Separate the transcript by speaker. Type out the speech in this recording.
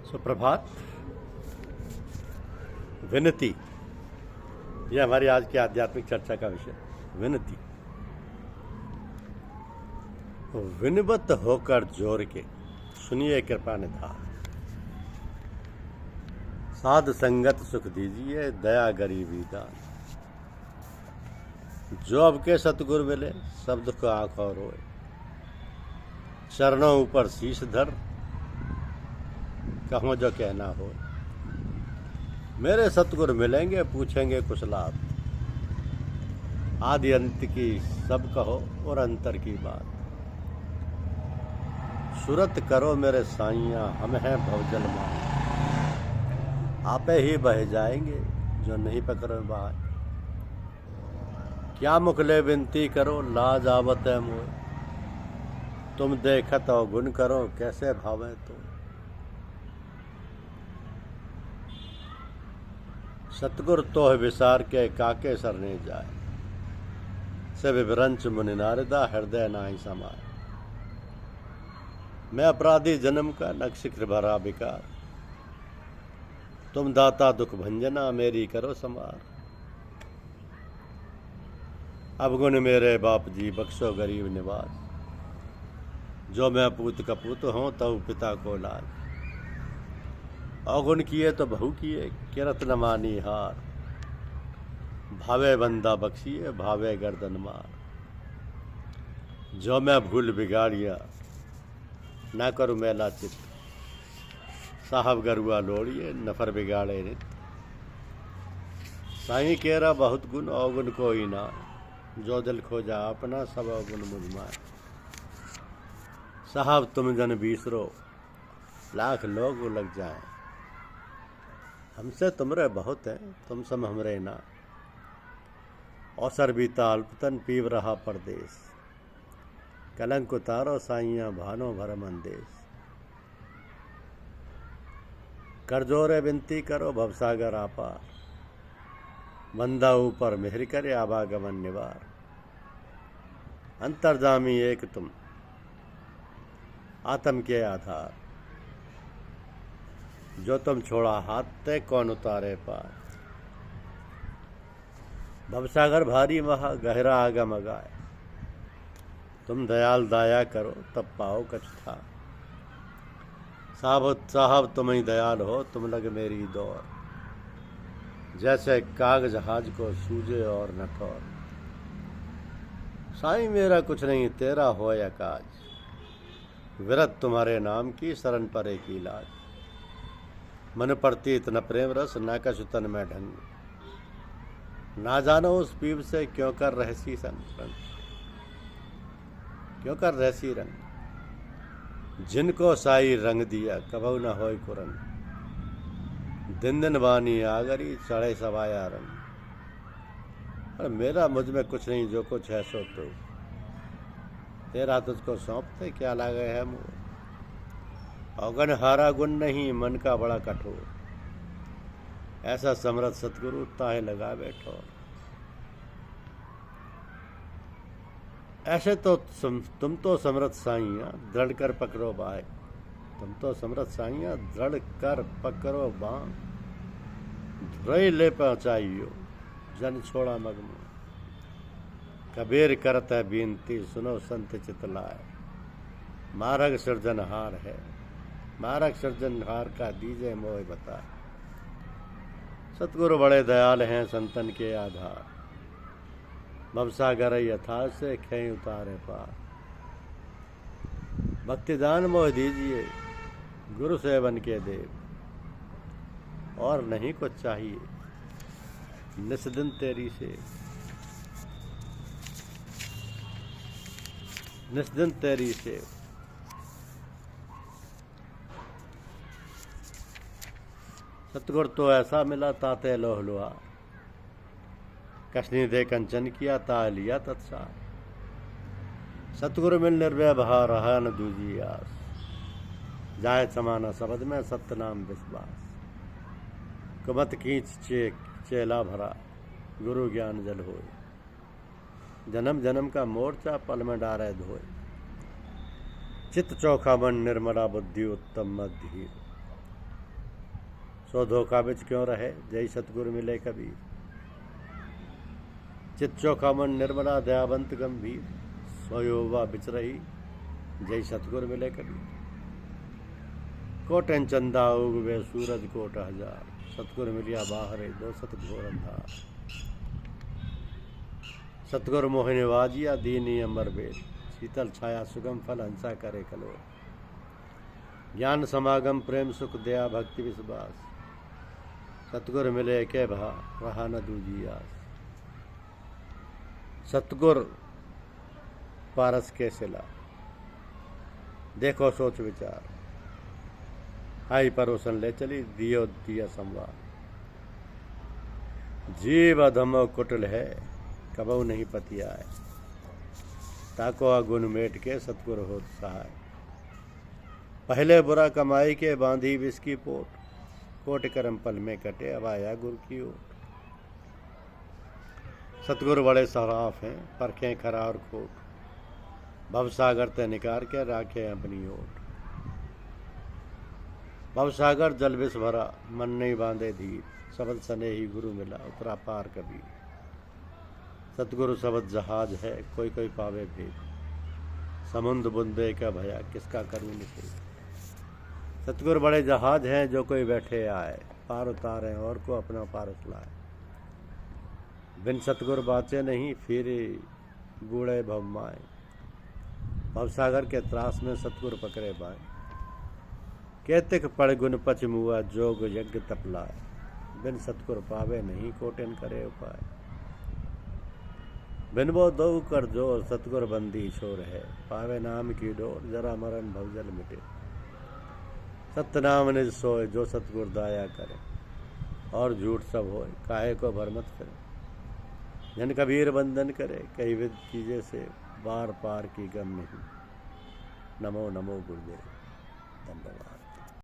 Speaker 1: सुप्रभात। विनती, यह हमारी आज की आध्यात्मिक चर्चा का विषय। विनती। विनवत होकर जोर के सुनिए कृपा निधान, साध संगत सुख दीजिए दया गरीबी दान। जो अब के सतगुरु मिले सब दुख आँख और रोए, चरणों ऊपर शीश धर कहो जो कहना हो। मेरे सतगुरु मिलेंगे पूछेंगे कुछ लाभ, आदि अंत की सब कहो और अंतर की बात। सुरत करो मेरे साइयाँ हम हैं भवजल मान, आपे ही बह जाएंगे जो नहीं पकड़ो बात। क्या मुखले विनती करो लाज आवत है मोय, तुम देखत और गुण करो कैसे भावे तो। सतगुर तोह विसार के काके सरने जाए, से विभ्रंच मुनि नारदा हृदय नाहि समाए। मैं अपराधी जन्म का नक्शिक्र भरा विकार, तुम दाता दुख भंजना मेरी करो संवार। अवगुण मेरे बाप जी बख्शो गरीब निवास, जो मैं पूत कपूत हूँ तब पिता को लाज। अवगुण किए तो बहु किए किरत न मानी हार, भावे बंदा बख्शिए भावे गर्दन मार। जो मैं भूल बिगाड़िया ना करूँ मैला चित, साहब गरुआ लोड़िए नफर बिगाड़े नित। साईं केरा बहुत गुण अवगुण कोई ना, जो दिल खोजा अपना सब अवगुण मुझमाए। साहब तुम जन बीसरो लाख लोग लग जाए, हमसे तुमरे बहुत हैं तुम सम हमरे ना। अवसर बीता अल्पतन पीव रहा परदेश, कलंक उतारो साइयाँ भानो भरम अंदेश। कर जोरे विनती करो भवसागर आपा, बंदा ऊपर मिहर करे आवागमन निवार। अंतर्जामी एक तुम आत्म के आधार, जो तुम छोड़ा हाथ ते कौन उतारे पार। भवसागर भारी महा गहरा आगम अगाए, तुम दयाल दाया करो तब पाओ कछ था। साहब तुम ही दयाल हो तुम लग मेरी दौर, जैसे काग जहाज को सूझे और न ठोर। साईं मेरा कुछ नहीं तेरा हो या काज, विरत तुम्हारे नाम की शरण परे की लाज। मन पड़ती इतना प्रेम रस ना कछु तन में ढंग, ना जानो उस पीव से क्यों कर रहसी संग, क्यों कर रहसी रंग। जिनको साई रंग दिया कबहु न होय कुरंग, दिन दिन वानी आगरी चढ़े सवाया रंग। और मेरा मुझ में कुछ नहीं जो कुछ है सो तो, तेरा तुझको सौंपते क्या लागे है मुँह। अवगुण हारा गुण नहीं मन का बड़ा कठोर, ऐसा समर्थ सतगुरु ताहे लगा बैठो। ऐसे तो तुम तो समर्थ साइयाँ दृढ़ कर पकड़ो बाय, तुम तो समर्थ साइयाँ दृढ़ कर पकड़ो बाँ। धुरई ले पहुँचाइयो जन छोड़ा मगमो, कबीर करत है बीनती सुनो संत चितलाए। मारग सृजनहार है मारक सृजनहार का दीजे मोह बताए। सतगुरु बड़े दयाल हैं संतन के आधार, भवसागर यथार्थ से खेई उतारे पार। भक्तिदान मोह दीजिए गुरु सेवन के देव, और नहीं कुछ चाहिए निस्दिन तेरी से। निस्दिन तेरी से सतगुर तो ऐसा मिला ताते लोह लुहा, कशनी दे कंचन किया ता लिया तत्सार। सतगुरु मिल निर्भय बहा रहा न दूजी आस, जाए समाना शब्द में सत्य नाम विश्वास। कुमत खींच चेला भरा गुरु ज्ञान जल होए, जन्म जन्म का मोर्चा पल में डारे धोए। चित्त चौखा मन निर्मला बुद्धि उत्तम मध्य, सो धोखा बिच क्यों रहे, जय सतगुरु मिले कबीर। चित चोखा मन निर्मला दयावंत गंभीर, सोयोवा बिच रही, जय सतगुरु मिले कबीर। कोटन चंदा उगवे सूरज कोट हजार, सतगुरु मिलिया बाहरे दो सत घोर अंधार। सतगुरु मोहिनी वाजिया दीनी अमर बेद, शीतल छाया सुगम फल हंसा करे कलो। ज्ञान समागम प्रेम सुख दया भक्ति विश्वास, सतगुरु मिले के भा रहा न दूजी आस। सतगुर पारस के सिला, देखो सोच विचार, आई परोसन ले चली दियो दिया संवार। जीव अधमो कुटिल है, कबहु नहीं पति आए, ताको अगुन मेट के सतगुरु होत सहाय। पहले बुरा कमाई के बांधी विस्की पोट, कोट करम पल में कटे अब आया गुरु की ओट। सतगुरु बड़े सराफ हैं, परखें खरा और खोट, भवसागर ते निकार के राखे अपनी ओट। भवसागर जल विष भरा, मन नहीं बांधे धीर, शब्द सने ही गुरु मिला उतरा पार कबीर। सतगुरु शब्द जहाज है, कोई कोई पावे भेद, समुद्र बुंदे का भया किसका करूं निषेध। सतगुरु बड़े जहाज हैं, जो कोई बैठे आए, पार उतारे और को अपना पार उतलाए। बिन सतगुरु बाचे नहीं, फिर बूढ़े भवमाए, भवसागर के त्रास में सतगुरु पकड़े बाए। कहते पड़ गुण पच मुआ, जोग यज्ञ तपलाए, बिन सतगुरु पावे नहीं, कोटिन करे उपाय। बिन वो दो कर जोर, सतगुरु बंदी छोर है, पावे नाम की डोर, जरा मरण भवजल मिटे। सत्य नाम निज सोए, जो सतगुरु दाया करे, और झूठ सब होए, काहे को भरमत करे। जन कबीर बंदन करे, कई विध कीजे से, बार पार की गम नहीं। नमो नमो गुरुदेव। धन्यवाद।